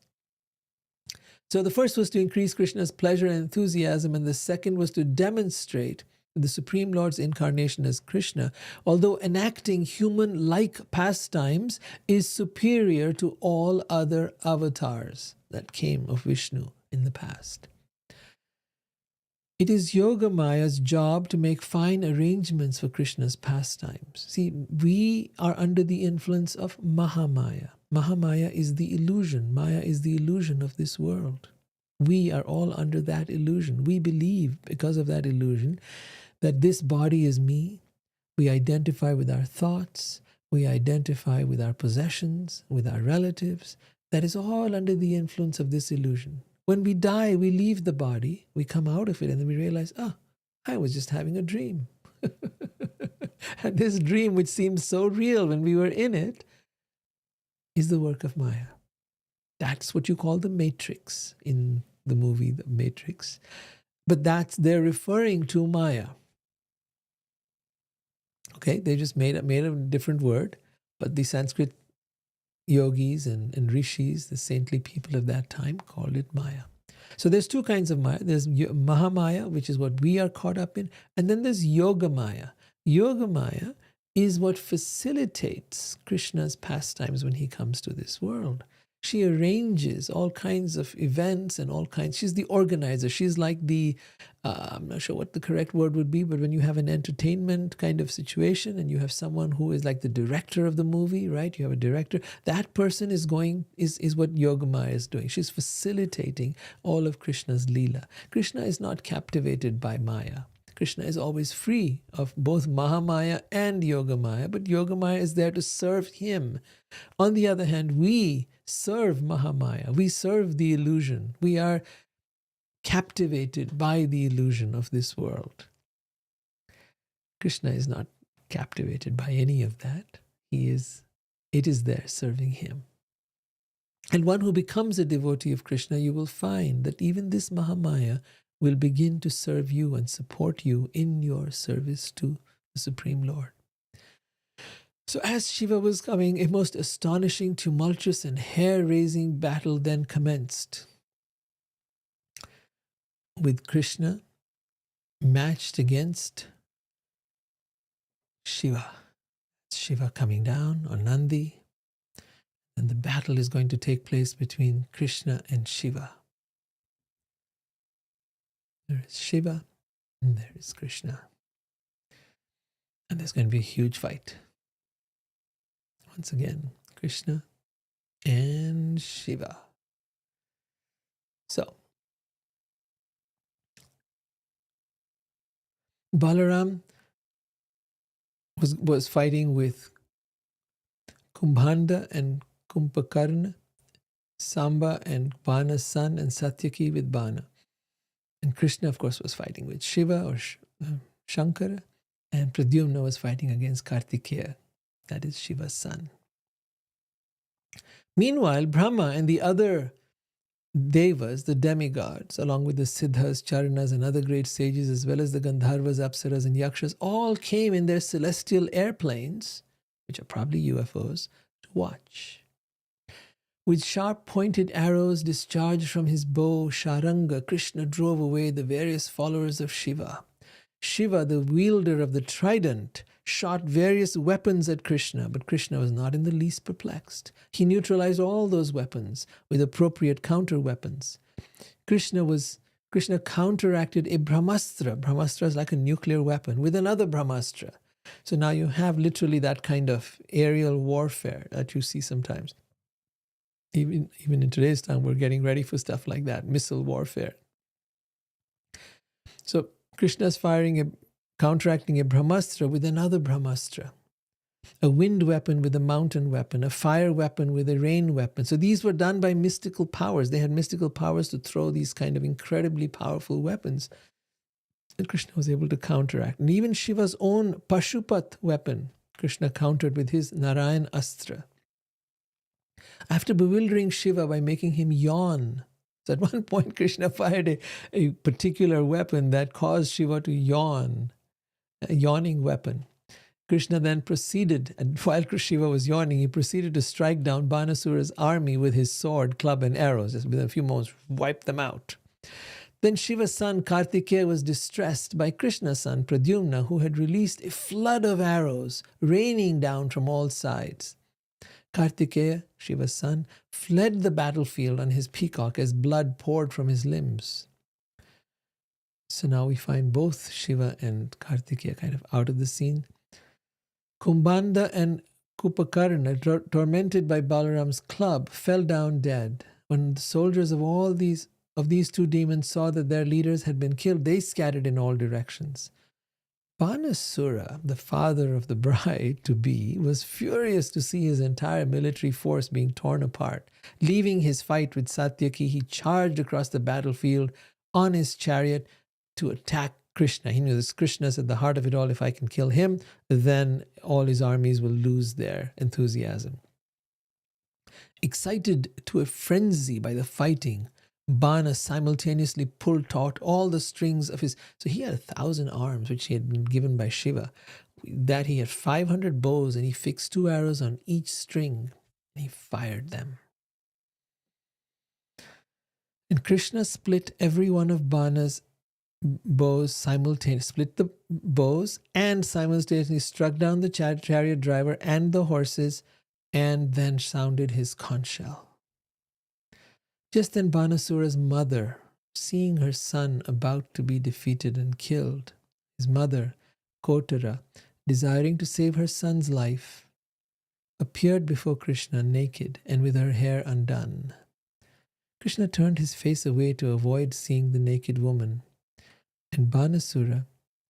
So the first was to increase Krishna's pleasure and enthusiasm, and the second was to demonstrate the Supreme Lord's incarnation as Krishna, although enacting human-like pastimes, is superior to all other avatars that came of Vishnu in the past. It is Yoga Maya's job to make fine arrangements for Krishna's pastimes. See, we are under the influence of Mahamaya. Mahamaya is the illusion. Maya is the illusion of this world. We are all under that illusion. We believe, because of that illusion, that this body is me. We identify with our thoughts. We identify with our possessions, with our relatives. That is all under the influence of this illusion. When we die, we leave the body, we come out of it, and then we realize, I was just having a dream. And this dream, which seemed so real when we were in it, is the work of Maya. That's what you call the Matrix in the movie, The Matrix. But they're referring to Maya. Okay, they just made a different word, but the Sanskrit yogis and rishis, the saintly people of that time, called it Maya. So there's two kinds of Maya. There's Mahamaya, which is what we are caught up in, and then there's Yoga Maya. Yoga Maya is what facilitates Krishna's pastimes when he comes to this world. She arranges all kinds of events and all kinds. She's the organizer. She's like the, I'm not sure what the correct word would be, but when you have an entertainment kind of situation and you have someone who is like the director of the movie, right? You have a director. That person is what Yogamaya is doing. She's facilitating all of Krishna's Leela. Krishna is not captivated by Maya. Krishna is always free of both Mahamaya and Yogamaya, but Yogamaya is there to serve him. On the other hand, we serve Mahamaya. We serve the illusion. We are captivated by the illusion of this world. Krishna is not captivated by any of that. It is there serving him. And one who becomes a devotee of Krishna, you will find that even this Mahamaya will begin to serve you and support you in your service to the Supreme Lord. So as Shiva was coming, a most astonishing, tumultuous, and hair-raising battle then commenced, with Krishna matched against Shiva. Shiva coming down on Nandi, and the battle is going to take place between Krishna and Shiva. There is Shiva, and there is Krishna. And there's going to be a huge fight. Once again, Krishna and Shiva. So, Balaram was fighting with Kumbhanda and Kumbhakarna, Samba and Bana's son, and Satyaki with Bana. And Krishna, of course, was fighting with Shiva or Shankara, and Pradyumna was fighting against Kartikeya, that is Shiva's son. Meanwhile, Brahma and the other devas, the demigods, along with the Siddhas, Charanas, and other great sages, as well as the Gandharvas, Apsaras, and Yakshas, all came in their celestial airplanes, which are probably UFOs, to watch. With sharp-pointed arrows discharged from his bow, Sharanga, Krishna drove away the various followers of Shiva. Shiva, the wielder of the trident, shot various weapons at Krishna, but Krishna was not in the least perplexed. He neutralized all those weapons with appropriate counter-weapons. Krishna counteracted a Brahmastra. Brahmastra is like a nuclear weapon, with another Brahmastra. So now you have literally that kind of aerial warfare that you see sometimes. Even in today's time, we're getting ready for stuff like that, missile warfare. So Krishna's counteracting a Brahmastra with another Brahmastra, a wind weapon with a mountain weapon, a fire weapon with a rain weapon. So these were done by mystical powers. They had mystical powers to throw these kind of incredibly powerful weapons. And Krishna was able to counteract. And even Shiva's own Pashupat weapon, Krishna countered with his Narayan Astra. After bewildering Shiva by making him yawn, so at one point Krishna fired a particular weapon that caused Shiva to yawn, a yawning weapon. Krishna then proceeded, and while Shiva was yawning, he proceeded to strike down Banasura's army with his sword, club, and arrows. Just within a few moments, wiped them out. Then Shiva's son Kartikeya was distressed by Krishna's son Pradyumna, who had released a flood of arrows raining down from all sides. Kartikeya, Shiva's son, fled the battlefield on his peacock as blood poured from his limbs. So now we find both Shiva and Kartikeya kind of out of the scene. Kumbhanda and Kupakarna, tormented by Balaram's club, fell down dead. When the soldiers of these two demons saw that their leaders had been killed, they scattered in all directions. Banasura, the father of the bride-to-be, was furious to see his entire military force being torn apart. Leaving his fight with Satyaki, he charged across the battlefield on his chariot to attack Krishna. He knew this Krishna is at the heart of it all. If I can kill him, then all his armies will lose their enthusiasm. Excited to a frenzy by the fighting, Bana simultaneously pulled taut all the strings of his... So he had 1,000 arms, which he had been given by Shiva. That he had 500 bows, and he fixed 2 arrows on each string, and he fired them. And Krishna split every one of Bana's bows simultaneously, split the bows, and simultaneously struck down the chariot driver and the horses, and then sounded his conch shell. Just then Banasura's mother, seeing her son about to be defeated and killed, his mother, Kotara, desiring to save her son's life, appeared before Krishna naked and with her hair undone. Krishna turned his face away to avoid seeing the naked woman, and Banasura,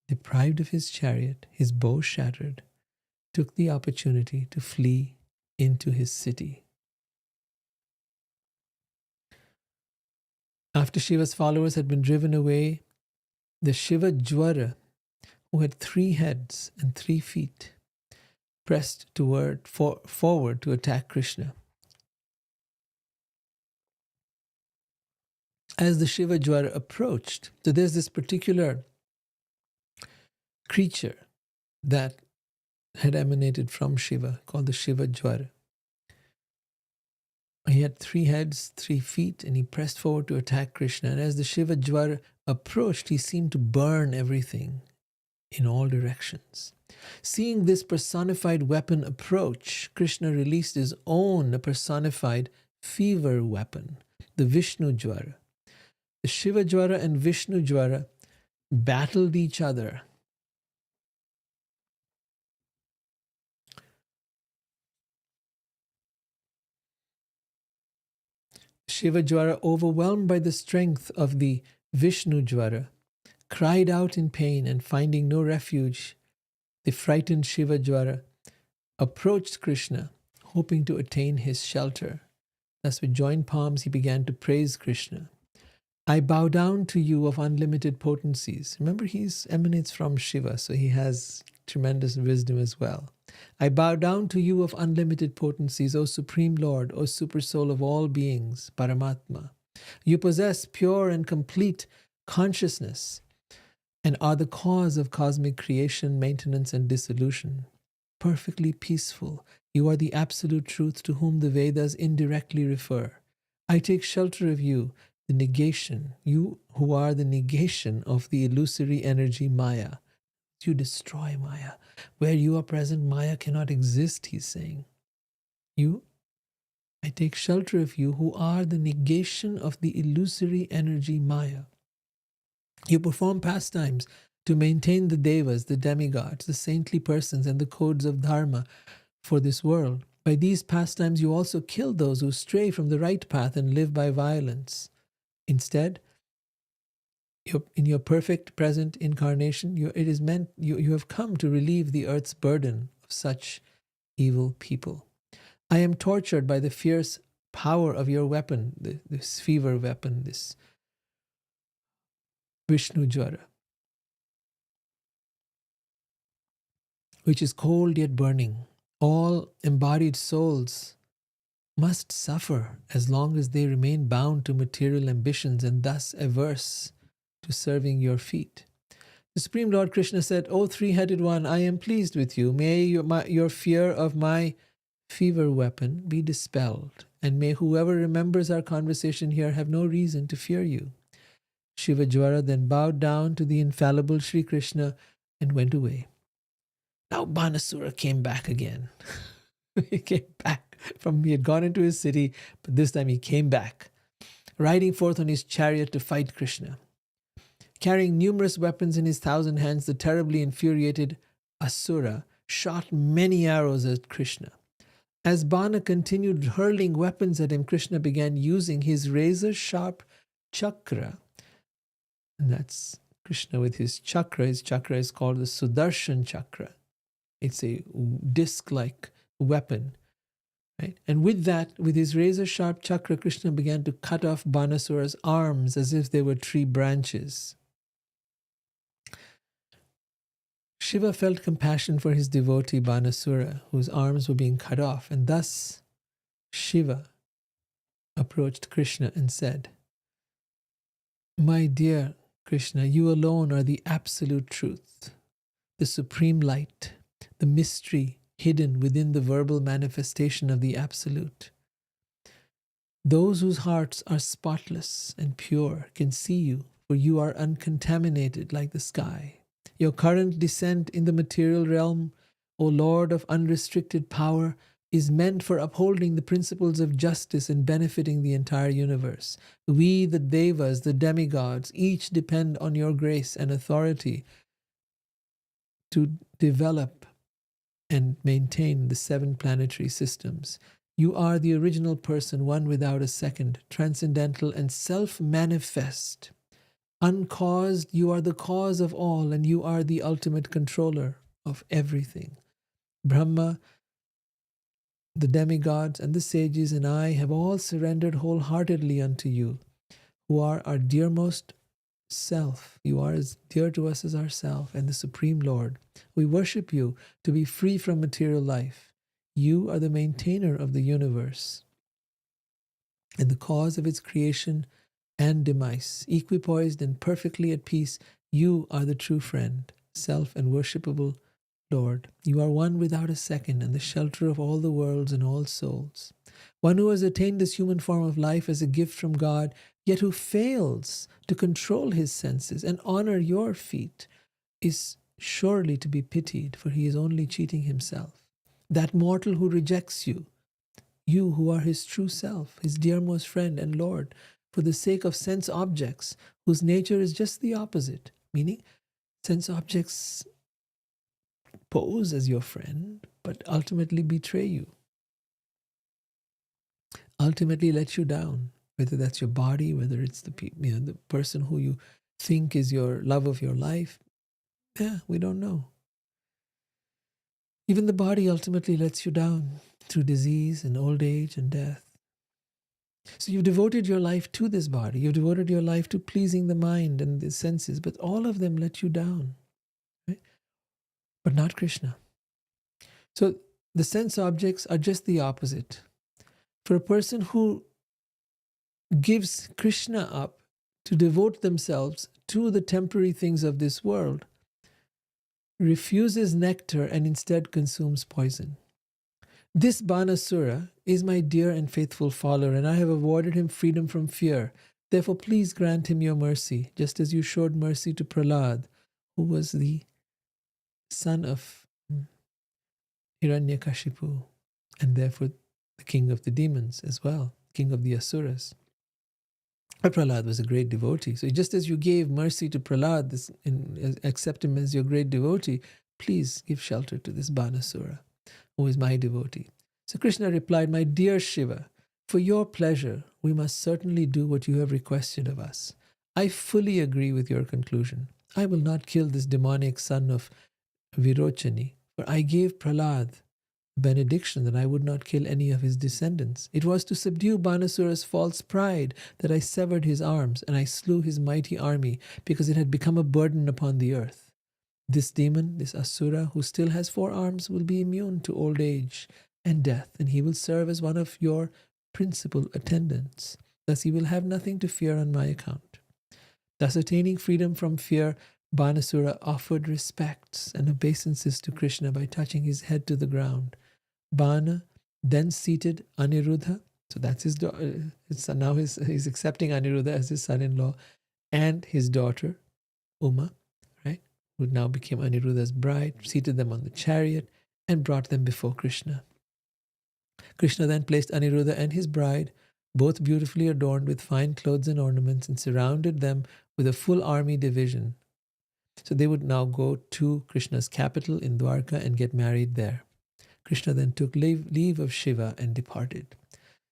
deprived of his chariot, his bow shattered, took the opportunity to flee into his city. After Shiva's followers had been driven away, the Shiva Jwara, who had 3 heads and 3 feet, pressed forward to attack Krishna. As the Shiva Jwara approached, so there's this particular creature that had emanated from Shiva called the Shiva Jwara. He had 3 heads, 3 feet, and he pressed forward to attack Krishna. And as the Shiva Jwara approached, he seemed to burn everything in all directions. Seeing this personified weapon approach, Krishna released his own personified fever weapon, the Vishnu Jwara. The Shiva Jwara and Vishnu Jwara battled each other. Shiva Jwara, overwhelmed by the strength of the Vishnu Jwara, cried out in pain, and finding no refuge, the frightened Shiva Jwara approached Krishna, hoping to attain his shelter. Thus, with joined palms, he began to praise Krishna. I bow down to you of unlimited potencies. Remember, he emanates from Shiva, so he has tremendous wisdom as well. I bow down to you of unlimited potencies, O Supreme Lord, O Super Soul of all beings, Paramatma. You possess pure and complete consciousness and are the cause of cosmic creation, maintenance, and dissolution. Perfectly peaceful, you are the absolute truth to whom the Vedas indirectly refer. I take shelter of you, the negation, you who are the negation of the illusory energy Maya. You destroy Maya. Where you are present, Maya cannot exist, he's saying. I take shelter of you who are the negation of the illusory energy Maya. You perform pastimes to maintain the devas, the demigods, the saintly persons, and the codes of dharma for this world. By these pastimes, you also kill those who stray from the right path and live by violence. Instead, in your perfect present incarnation, you have come to relieve the earth's burden of such evil people. I am tortured by the fierce power of your weapon, this fever weapon, this Vishnu Jwara, which is cold yet burning. All embodied souls must suffer as long as they remain bound to material ambitions and thus averse to serving your feet. The Supreme Lord Krishna said, O 3-headed one, I am pleased with you. May your fear of my fever weapon be dispelled, and may whoever remembers our conversation here have no reason to fear you. Shiva Jwara then bowed down to the infallible Sri Krishna and went away. Now Banasura came back again. He came back he had gone into his city, but this time he came back, riding forth on his chariot to fight Krishna. Carrying numerous weapons in his 1,000 hands, the terribly infuriated Asura shot many arrows at Krishna. As Bana continued hurling weapons at him, Krishna began using his razor-sharp chakra. And that's Krishna with his chakra. His chakra is called the Sudarshan chakra. It's a disc-like weapon. Right? And with that, with his razor-sharp chakra, Krishna began to cut off Banasura's arms as if they were tree branches. Shiva felt compassion for his devotee Banasura, whose arms were being cut off, and thus Shiva approached Krishna and said, "My dear Krishna, you alone are the absolute truth, the supreme light, the mystery hidden within the verbal manifestation of the absolute. Those whose hearts are spotless and pure can see you, for you are uncontaminated like the sky. Your current descent in the material realm, O Lord of unrestricted power, is meant for upholding the principles of justice and benefiting the entire universe. We, the devas, the demigods, each depend on your grace and authority to develop and maintain the 7 planetary systems. You are the original person, one without a second, transcendental and self-manifest. Uncaused, you are the cause of all, and you are the ultimate controller of everything. Brahma, the demigods, and the sages, and I have all surrendered wholeheartedly unto you, who are our dearmost self. You are as dear to us as ourself and the Supreme Lord. We worship you to be free from material life. You are the maintainer of the universe and the cause of its creation and demise. Equipoised and perfectly at peace, you are the true friend, self and worshipable Lord. You are one without a second and the shelter of all the worlds and all souls. One who has attained this human form of life as a gift from God, yet who fails to control his senses and honor your feet, is surely to be pitied, for he is only cheating himself. That mortal who rejects you, you who are his true self, his dearmost friend and Lord, for the sake of sense objects, whose nature is just the opposite, meaning sense objects pose as your friend, but ultimately betray you, ultimately let you down, whether that's your body, whether it's the person who you think is your love of your life. Yeah, we don't know. Even the body ultimately lets you down through disease and old age and death. So you've devoted your life to this body. You've devoted your life to pleasing the mind and the senses, but all of them let you down. Right? But not Krishna. So the sense objects are just the opposite. For a person who gives Krishna up to devote themselves to the temporary things of this world, refuses nectar and instead consumes poison. This Banasura is my dear and faithful follower, and I have awarded him freedom from fear. Therefore, please grant him your mercy, just as you showed mercy to Prahlad, who was the son of Hiranyakashipu, and therefore the king of the demons as well, king of the Asuras. But Prahlad was a great devotee. So just as you gave mercy to Prahlad, accept him as your great devotee, please give shelter to this Banasura, who is my devotee. So Krishna replied, my dear Shiva, for your pleasure, we must certainly do what you have requested of us. I fully agree with your conclusion. I will not kill this demonic son of Virochani, for I gave Prahlad benediction that I would not kill any of his descendants. It was to subdue Banasura's false pride that I severed his arms and I slew his mighty army because it had become a burden upon the earth. This demon, this Asura, who still has 4 arms, will be immune to old age and death, and he will serve as one of your principal attendants. Thus he will have nothing to fear on my account. Thus, attaining freedom from fear, Banasura offered respects and obeisances to Krishna by touching his head to the ground. Bana then seated Aniruddha, so that's his daughter. Now he's accepting Aniruddha as his son-in-law, and his daughter Uma, right, who now became Aniruddha's bride, seated them on the chariot and brought them before Krishna. Krishna then placed Aniruddha and his bride, both beautifully adorned with fine clothes and ornaments, and surrounded them with a full army division. So they would now go to Krishna's capital in Dwarka and get married there. Krishna then took leave of Shiva and departed.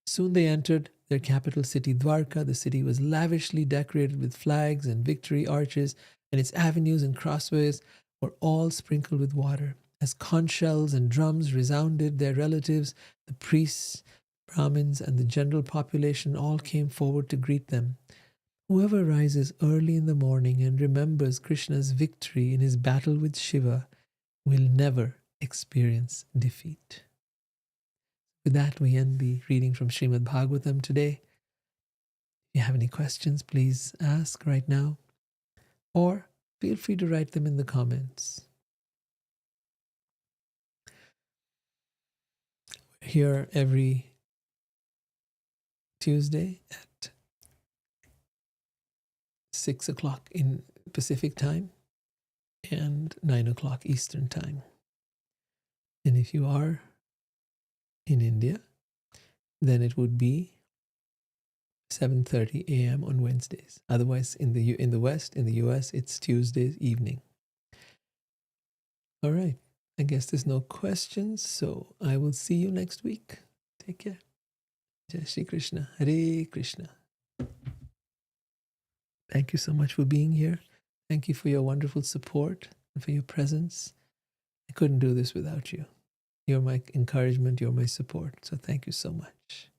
Soon they entered their capital city, Dwarka. The city was lavishly decorated with flags and victory arches, and its avenues and crossways were all sprinkled with water. As conch shells and drums resounded, their relatives, the priests, Brahmins, and the general population all came forward to greet them. Whoever rises early in the morning and remembers Krishna's victory in his battle with Shiva will never experience defeat. With that, we end the reading from Srimad Bhagavatam today. If you have any questions, please ask right now, or feel free to write them in the comments. We're here every Tuesday at 6 o'clock in Pacific time and 9 o'clock Eastern time. And if you are in India, then it would be 7:30 a.m. on Wednesdays. Otherwise, in the West, in the US, it's Tuesdays evening. All right. I guess there's no questions, so I will see you next week. Take care. Jai Shri Krishna. Hare Krishna. Thank you so much for being here. Thank you for your wonderful support and for your presence. I couldn't do this without you. You're my encouragement. You're my support. So thank you so much.